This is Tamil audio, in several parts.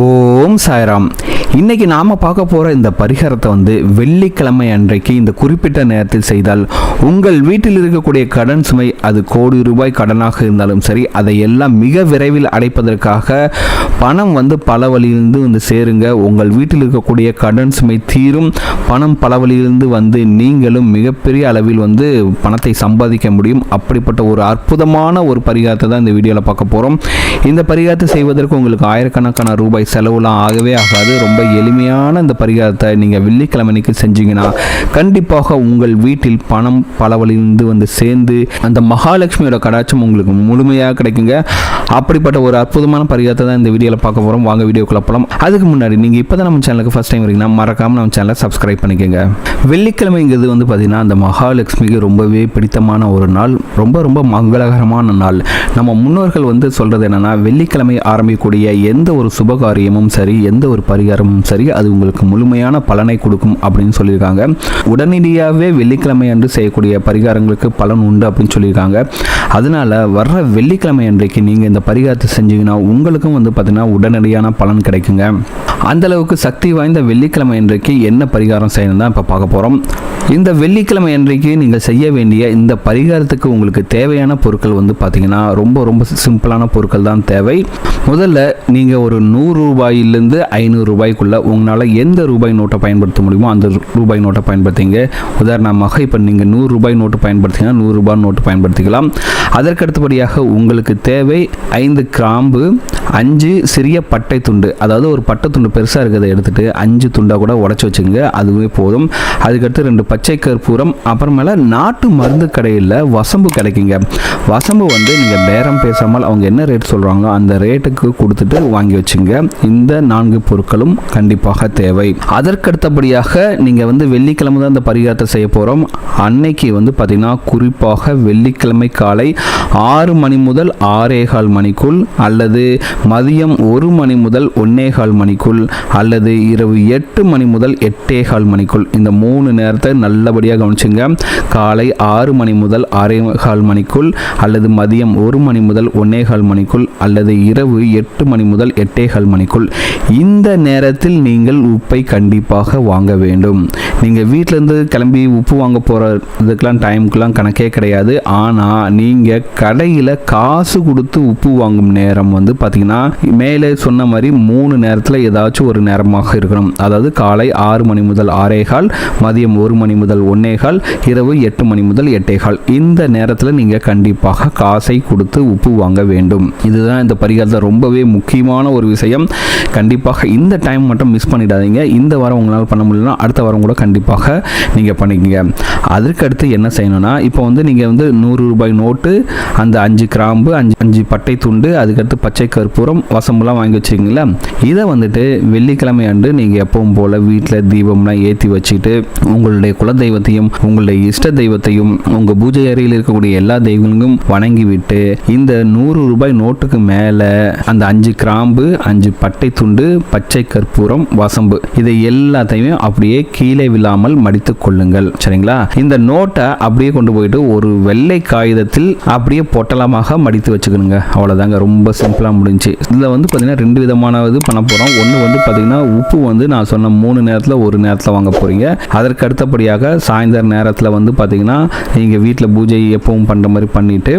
ஓம் சாய்ராம். இன்னைக்கு நாம பார்க்க போற இந்த பரிகாரத்தை வெள்ளிக்கிழமை அன்றைக்கு இந்த குறிப்பிட்ட நேரத்தில் செய்தால் உங்கள் வீட்டில் இருக்கக்கூடிய கடன் சுமை, அது கோடி ரூபாய் கடனாக இருந்தாலும் சரி, அதை எல்லாம் மிக விரைவில் அடைப்பதற்காக பணம் பல வழியிலிருந்து சேருங்க. உங்கள் வீட்டில் இருக்கக்கூடிய கடன் சுமை தீரும். பணம் பல வழியிலிருந்து நீங்களும் மிகப்பெரிய அளவில் பணத்தை சம்பாதிக்க முடியும். அப்படிப்பட்ட ஒரு அற்புதமான ஒரு பரிகாரத்தை தான் இந்த வீடியோவில் பார்க்க போறோம். இந்த பரிகாரத்தை செய்வதற்கு உங்களுக்கு ஆயிரக்கணக்கான ரூபாய் செலவுலாம் ஆகவே ஆகாது. ரொம்ப எளிமையான இந்த பரிகாரத்தை நீங்கள் வெள்ளிக்கிழமைக்கு செஞ்சீங்கன்னா கண்டிப்பாக உங்கள் வீட்டில் பணம் பல வழியிலிருந்து சேர்ந்து அந்த மகாலட்சுமியோட கடாட்சம் உங்களுக்கு முழுமையாக கிடைக்குங்க. அப்படிப்பட்ட ஒரு அற்புதமான பரிகாரத்தை தான் இந்த வீடியோவில் பார்க்க போகிறோம். வாங்க வீடியோக்குள்ள போகலாம். அதுக்கு முன்னாடி நீங்கள் இப்போ தான் நம்ம சேனலுக்கு ஃபர்ஸ்ட் டைம் வரீங்கன்னா மறக்காமல் நம்ம சேனலை சப்ஸ்கிரைப் பண்ணிக்கோங்க. வெள்ளிக்கிழமைங்கிறது பார்த்தீங்கன்னா அந்த மகாலட்சுமிக்கு ரொம்பவே பிடித்தமான ஒரு நாள், ரொம்ப ரொம்ப மங்களகரமான நாள். நம்ம முன்னோர்கள் சொல்கிறது என்னென்னா, வெள்ளிக்கிழமை ஆரம்பிக்கக்கூடிய எந்த ஒரு சுபகாரியமும் சரி, எந்த ஒரு பரிகாரமும் சரி, அது உங்களுக்கு முழுமையான பலனை கொடுக்கும் அப்படின்னு சொல்லியிருக்காங்க. உடனடியாகவே வெள்ளிக்கிழமை அன்று செய்யக்கூடிய பரிகாரங்களுக்கு பலன் உண்டு அப்படின்னு சொல்லியிருக்காங்க. அதனால வர்ற வெள்ளிக்கிழமை அன்றைக்கு நீங்கள் இந்த பரிகாரத்தை செஞ்சீங்கன்னா உங்களுக்கும் பார்த்தீங்கன்னா உடனடியான பலன் கிடைக்குங்க. அந்த அளவுக்கு சக்தி வாய்ந்த வெள்ளிக்கிழமை அன்றைக்கு என்ன பரிகாரம் செய்யணும் தான் இப்போ பார்க்க போகிறோம். இந்த வெள்ளிக்கிழமை அன்றைக்கு நீங்கள் செய்ய வேண்டிய இந்த பரிகாரத்துக்கு உங்களுக்கு தேவையான பொருட்கள் பார்த்தீங்கன்னா ரொம்ப ரொம்ப சிம்பிளான பொருட்கள் தான் தேவை. முதல்ல நீங்கள் ஒரு 100 ரூபாயிலிருந்து 500 ரூபாய்க்குள்ள உங்களால் எந்த ரூபாய் நோட்டை பயன்படுத்த முடியுமோ அந்த ரூபாய் நோட்டை பயன்படுத்திங்க. உதாரணமாக இப்போ நீங்கள் 100 ரூபாய் நோட்டு பயன்படுத்திங்கன்னா 100 ரூபாய் நோட்டு பயன்படுத்திக்கலாம். அதற்கடுத்தபடியாக உங்களுக்கு தேவை 5 கிராம்பு, 5 சிறிய பட்டை துண்டு, அதாவது ஒரு பட்டை துண்டு பெருசாக இருக்கிறத எடுத்துகிட்டு 5 துண்டாக கூட உடச்சி வச்சுங்க, அதுவே போதும். அதுக்கடுத்து 2 பச்சை கற்பூரம், அப்புறமேல நாட்டு மருந்து கடையில் வசம்பு கிடைக்குங்க. வசம்பு நீங்கள் பேரம் பேசாமல் அவங்க என்ன ரேட் சொல்கிறாங்க அந்த ரேட்டுக்கு கொடுத்துட்டு வாங்கி வச்சுங்க. இந்த 4 பொருட்களும் கண்டிப்பாக தேவை. அதற்கடுத்தபடியாக நீங்கள் வெள்ளிக்கிழமை தான் இந்த பரிகாரத்தை செய்ய போகிறோம். அன்னைக்கு பார்த்தீங்கன்னா குறிப்பாக வெள்ளிக்கிழமை காலை 6 மணி முதல் 6:15 மணிக்குள், அல்லது மதியம் 1 மணி முதல் 1:15 மணிக்குள், அல்லது இரவு 8 மணி முதல் 8:15 மணிக்குள், இந்த 3 நேரத்தை நல்லபடியாக கவனிச்சுங்க. காலை 6 மணி முதல் 6:15 மணிக்குள், அல்லது மதியம் 1 மணி முதல் 1:15 மணிக்குள், அல்லது இரவு 8 மணி முதல் 8:15 மணிக்குள். இந்த நேரத்தில் நீங்கள் உப்பை கண்டிப்பாக வாங்க வேண்டும். நீங்கள் வீட்டிலேருந்து கிளம்பி உப்பு வாங்க போகிறதுக்கெலாம் டைமுக்கெலாம் கணக்கே கிடையாது. ஆனால் நீங்கள் கடையில் காசு கொடுத்து உப்பு வாங்கும் நேரம் பார்த்தீங்கன்னா மேலே சொன்ன மாதிரி 3 நேரத்தில் ஏதாச்சும் ஒரு நேரமாக இருக்கணும். அதாவது காலை 6 மணி முதல் 6:15, மதியம் 1 மணி முதல் 1:15, இரவு 8 மணி முதல் 8:15. இந்த நேரத்தில் நீங்கள் கண்டிப்பாக காசை கொடுத்து உப்பு வாங்க வேண்டும். இதுதான் இந்த பரிகாரத்தில் ரொம்பவே முக்கியமான ஒரு விஷயம். கண்டிப்பாக இந்த டைம் மட்டும் மிஸ் பண்ணிடாதீங்க. இந்த வாரம் உங்களால் பண்ண முடியலன்னா அடுத்த வாரம் கூட கண்டிப்பாக நீங்கள் பண்ணிக்கங்க. அதற்கடுத்து என்ன செய்யணும்னா, இப்போ நீங்கள் 100 ரூபாய் நோட்டு, அந்த 5 கிராம்பு, 5 பட்டை துண்டு, அதுக்கடுத்து பச்சை கற்பூரம், வசம்பெல்லாம் வாங்கி வச்சுருக்கீங்களா, இதை வெள்ளிக்கிழமை அன்று நீங்கள் எப்பவும் போல் வீட்டில் தீபம்லாம் ஏற்றி வச்சுட்டு உங்களுடைய குலதெய்வத்தையும் உங்களுடைய இஷ்ட தெய்வத்தையும் உங்கள் பூஜை அறையில் இருக்கக்கூடிய எல்லா தெய்வங்களுக்கும் வணங்கி விட்டு இந்த 100 ரூபாய் நோட்டுக்கு மேலே அந்த 5 கிராம்பு, 5 பட்டை துண்டு, பச்சை கற்பூரம், வசம்பு, இதை எல்லாத்தையும் அப்படியே கீழே விழாமல் மடித்து கொள்ளுங்கள். சரிங்களா? இந்த நோட்டை அப்படியே கொண்டு போயிட்டு ஒரு வெள்ளை காகிதத்தில் அப்படியே பொட்டலமாக மடித்து வச்சுக்கணுங்க. அவ்வளோதாங்க, ரொம்ப சிம்பிளாக முடிஞ்சு. இதில் பார்த்தீங்கன்னா 2 விதமான இது பண்ண போகிறோம். ஒன்று பார்த்தீங்கன்னா உப்பு நான் சொன்ன 3 நேரத்தில் ஒரு நேரத்தில் வாங்க போகிறீங்க. அதற்கு அடுத்தபடியாக சாயந்தர நேரத்தில் பார்த்தீங்கன்னா நீங்கள் வீட்டில் பூஜை எப்பவும் பண்ணுற மாதிரி பண்ணிவிட்டு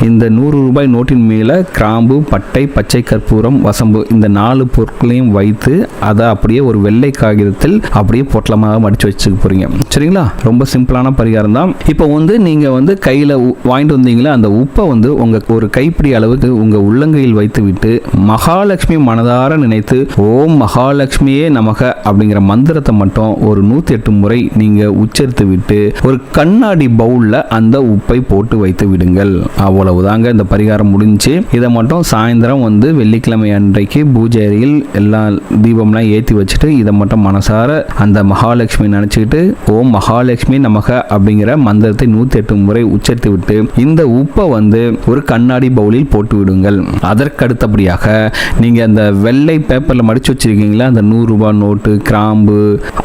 இந்த 100 ரூபாய் நோட்டின் மேலே கிராம்பு, பட்டை, பச்சை கற்பூரம், வசம்பு, இந்த 4 பொருட்களையும் வைத்து அதை அப்படியே ஒரு வெள்ளை காகிதத்தில் அப்படியே பொட்டலமாக மடித்து வச்சுக்க போகிறீங்க. சரிங்களா? ரொம்ப சிம்பிளான பரிகாரம் தான். இப்போ நீங்கள் கையில் வாங்கிட்டு வந்தீங்களா அந்த உப்பை உங்கள் ஒரு கைப்பிடி அளவுக்கு உங்கள் உள்ளங்கையில் வைத்து விட்டு மகாலட்சுமி மனதார நினைத்து ஓம் மகாலட்சுமியே நமக அப்படிங்கிற மந்திரத்தை மட்டும் ஒரு 108 முறை நீங்கள் உச்சரித்து விட்டு ஒரு கண்ணாடி பவுலில் அந்த உப்பை போட்டு வைத்து விடுங்கள். அவ்வளவுதாங்க, இந்த பரிகாரம் முடிஞ்சு. இதை மட்டும் சாயந்தரம் வெள்ளிக்கிழமை அன்றைக்கு பூஜை அறையில் எல்லா தீபம்லாம் ஏற்றி வச்சுட்டு இதை மட்டும் மனசார அந்த மகாலட்சுமி நினச்சிக்கிட்டு ஓம் மகாலட்சுமி நமக அப்படிங்கிற மந்திரத்தை 108 முறை உச்சரித்து விட்டு இந்த உப்பை ஒரு கண்ணாடி பவுலில் போட்டு விடுங்கள். அதற்கடுத்தபடி அடுத்தபடியாக நீங்கள் அந்த வெள்ளை பேப்பரில் மடித்து வச்சுருக்கீங்களா அந்த 100 ரூபாய் நோட்டு, கிராம்பு,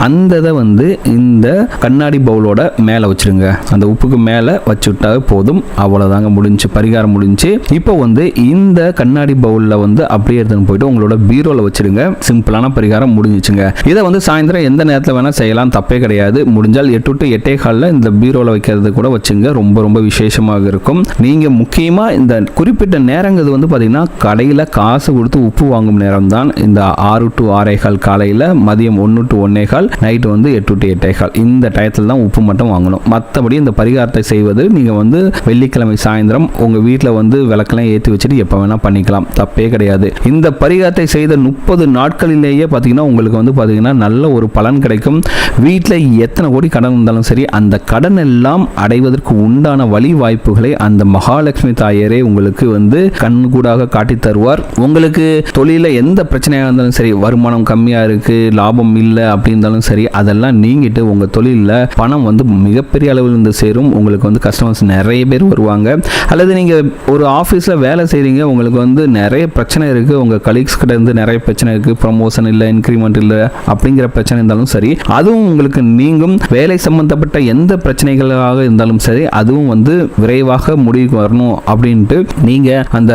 அந்த இதை வந்து இந்த கண்ணாடி பவுலோட மேலே வச்சுருங்க. அந்த உப்புக்கு மேலே வச்சுட்டாவே போதும். அவ்வளோதாங்க, முடிஞ்சு, பரிகாரம் முடிஞ்சு. இப்போ வந்து இந்த கண்ணாடி பவுலில் வந்து அப்படியே எடுத்துன்னு போயிட்டு உங்களோட பீரோவில் வச்சுருங்க. சிம்பிளான பரிகாரம் முடிஞ்சிச்சுங்க. இதை வந்து சாயந்தரம் எந்த நேரத்தில் வேணால் செய்யலாம், தப்பே கிடையாது. முடிஞ்சால் 8 to 8:15 இந்த பீரோவில் வைக்கிறது கூட வச்சுங்க. ரொம்ப ரொம்ப விசேஷமாக இருக்கும். நீங்கள் முக்கியமாக இந்த குறிப்பிட்ட நேரங்கிறது வந்து பார்த்தீங்கன்னா கடையில் காசு கொடுத்து உப்பு வாங்கும் நேரம் தான் இந்த 6 to 6:15 காலையில், மதியம் 1 to 1:15, நைட்டு வந்து 8 to 8:15 இந்த டயத்தில் தான் உப்பு மட்டும் வாங்கணும். மற்றபடி இந்த பரிகாரத்தை செய்வது நீங்கள் வந்து வெள்ளிக்கிழமை சாயந்தரம் உங்கள் வீட்டில் வந்து விளக்கெல்லாம் ஏற்றி வச்சுட்டு எப்போ வேணால் பண்ணிக்கலாம், தப்பே கிடையாது. இந்த பரிகாரத்தை செய்த 30 நாட்களிலேயே பார்த்தீங்கன்னா உங்களுக்கு வந்து பார்த்தீங்கன்னா நல்ல ஒரு பலன் கிடைக்கும். வீட்டில் எத்தனை கோடி கடன் இருந்தாலும் சரி, அந்த கடன் எல்லாம் அடைவதற்கு உண்டான வழி வாய்ப்புகளை அந்த மகாலட்சுமி தாயரே உங்களுக்கு வந்து கண்கூடாக காட்டி தருவார். உங்களுக்கு தொழிலில் எந்த பிரச்சனையாக இருந்தாலும் சரி, வருமானம் கம்மியாக இருக்குது, லாபம் இல்லை அப்படி இருந்தாலும் சரி, அதெல்லாம் நீங்கிட்டு உங்கள் தொழிலில் பணம் வந்து மிகப்பெரிய அளவில் இருந்து சேரும். உங்களுக்கு வந்து கஸ்டமர்ஸ் நிறைய பேர் வருவாங்க. அல்லது நீங்கள் ஒரு ஆஃபீஸில் வேலை செய்கிறீங்க, உங்களுக்கு வந்து நிறைய பிரச்சனை இருக்குது, உங்கள் கலீக்ஸ் கிட்ட இருந்து நிறைய பிரச்சனை இருக்குது, ப்ரமோஷன் இல்லை, இன்க்ரிமெண்ட் இல்லை அப்படிங்கிற பிரச்சனை இருந்தாலும் சரி, அதுவும் உங்களுக்கு நீங்கும். வேலை சம்பந்தப்பட்ட எந்த பிரச்சனைகளாக இருந்தாலும் சரி, அதுவும் வந்து விரைவாக முடிவுக்கு வரணும் அப்படின்ட்டு நீங்கள் அந்த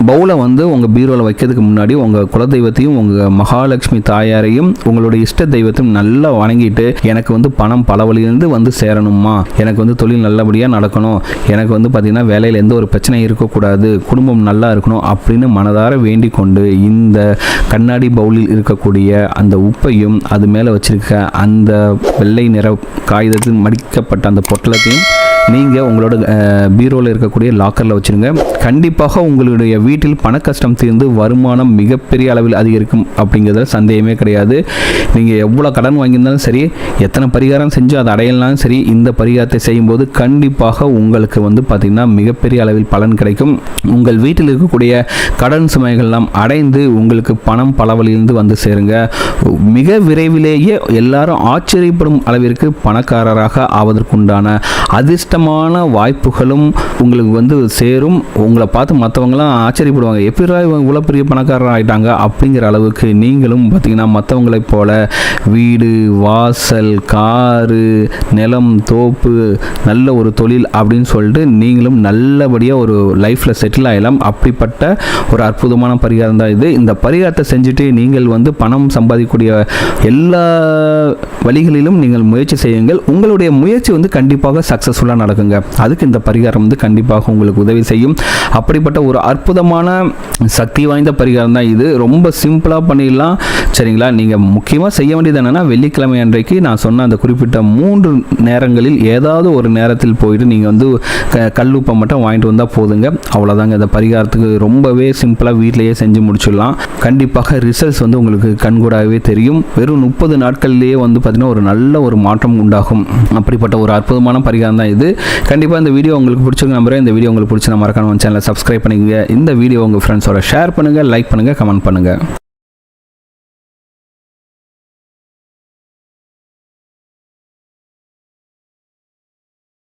பவுலை வந்து உங்கள் பீரோவில் வைக்கிறதுக்கு முன்னாடி உங்கள் குலதெய்வத்தையும் உங்கள் மகாலட்சுமி தாயாரையும் உங்களுடைய இஷ்ட தெய்வத்தையும் நல்லா வணங்கிட்டு, எனக்கு வந்து பணம் பல வழியிலிருந்து வந்து சேரணுமா, எனக்கு வந்து தொழில் நல்லபடியாக நடக்கணும், எனக்கு வந்து பார்த்தீங்கன்னா வேலையில் எந்த ஒரு பிரச்சனை இருக்கக்கூடாது, குடும்பம் நல்லா இருக்கணும் அப்படின்னு மனதார வேண்டிக் கொண்டு இந்த கண்ணாடி பவுலில் இருக்கக்கூடிய அந்த உப்பையும் அது மேலே வச்சிருக்க அந்த வெள்ளை நிற காகிதத்தில் மடிக்கப்பட்ட அந்த பொட்டலத்தையும் நீங்கள் உங்களோட பீரோவில் இருக்கக்கூடிய லாக்கரில் வச்சுருங்க. கண்டிப்பாக உங்களுடைய வீட்டில் பண கஷ்டம் தீர்ந்து வருமானம் மிகப்பெரிய அளவில் அதிகரிக்கும் அப்படிங்கிறதுல சந்தேகமே கிடையாது. நீங்கள் எவ்வளோ கடன் வாங்கியிருந்தாலும் சரி, எத்தனை பரிகாரம் செஞ்சு அதை அடையலாம் சரி, இந்த பரிகாரத்தை செய்யும்போது கண்டிப்பாக உங்களுக்கு வந்து பார்த்திங்கன்னா மிகப்பெரிய அளவில் பலன் கிடைக்கும். உங்கள் வீட்டில் இருக்கக்கூடிய கடன் சுமைகள்லாம் அடைந்து உங்களுக்கு பணம் பல வழியிலிருந்து வந்து சேருங்க. மிக விரைவிலேயே எல்லாரும் ஆச்சரியப்படும் அளவிற்கு பணக்காரராக ஆவதற்குண்டான அதிர்ஷ்டமான வாய்ப்புகளும் உங்களுக்கு வந்து சேரும். உங்களை பார்த்து மற்றவங்களாம் ஆச்சரியப்படுவாங்க, எப்படி இவ்வளோ பெரிய பணக்காரர் ஆகிட்டாங்க அப்படிங்கிற அளவுக்கு நீங்களும் பார்த்தீங்கன்னா மற்றவங்களைப் போல வீடு, வாசல், காரு, நிலம், தோப்பு, நல்ல ஒரு தொழில் அப்படின்னு சொல்லிட்டு நீங்களும் நல்லபடியாக ஒரு லைஃப்பில் செட்டில் ஆகலாம். அப்படிப்பட்ட ஒரு அற்புதமான பரிகாரம் தான் இது. இந்த பரிகாரத்தை செஞ்சுட்டு நீங்கள் வந்து பணம் சம்பாதிக்கக்கூடிய எல்லா வழிகளிலும் நீங்கள் முயற்சி செய்யுங்கள். உங்களுடைய முயற்சி வந்து கண்டிப்பாக சக்ஸஸ்ஃபுல்லாக நடக்குங்க. அதுக்கு இந்த பரிகாரம் வந்து கண்டிப்பாக உங்களுக்கு உதவி செய்யும். அப்படிப்பட்ட ஒரு அற்புதமான சக்தி வாய்ந்த பரிகாரம் தான் இது. ரொம்ப சிம்பிளாக பண்ணிடலாம், சரிங்களா? நீங்கள் முக்கியமாக செய்ய வேண்டியது என்னென்னா, வெள்ளிக்கிழமை அன்றைக்கு நான் சொன்ன அந்த குறிப்பிட்ட 3 நேரங்களில் ஏதாவது ஒரு நேரத்தில் போயிட்டு நீங்கள் வந்து கல்லுப்பை மட்டும் வாங்கிட்டு வந்தால் போதுங்க. அவ்வளோதாங்க. இந்த பரிகாரத்துக்கு ரொம்பவே சிம்பிளாக வீட்டிலேயே செஞ்சு முடிச்சிடலாம். கண்டிப்பாக ரிசல்ட்ஸ் வந்து உங்களுக்கு கண்கூடாகவே தெரியும். வெறும் 30 நாட்கள்லேயே வந்து பார்த்தீங்கன்னா ஒரு நல்ல ஒரு மாற்றம் உண்டாகும். அப்படிப்பட்ட ஒரு அற்புதமான பரிகாரம் தான் இது. கண்டிப்பாக இந்த வீடியோ உங்களுக்கு பிடிச்சிருக்கு நம்புறேன். இந்த வீடியோ உங்களுக்கு பிடிச்சி மறக்காம சேனலை சப்ஸ்கிரைப் பண்ணிக்கங்க. இந்த வீடியோ உங்கள் ஃப்ரெண்ட்ஸோட ஷேர் பண்ணுங்கள், லைக் பண்ணுங்கள், கமெண்ட் பண்ணுங்கள்.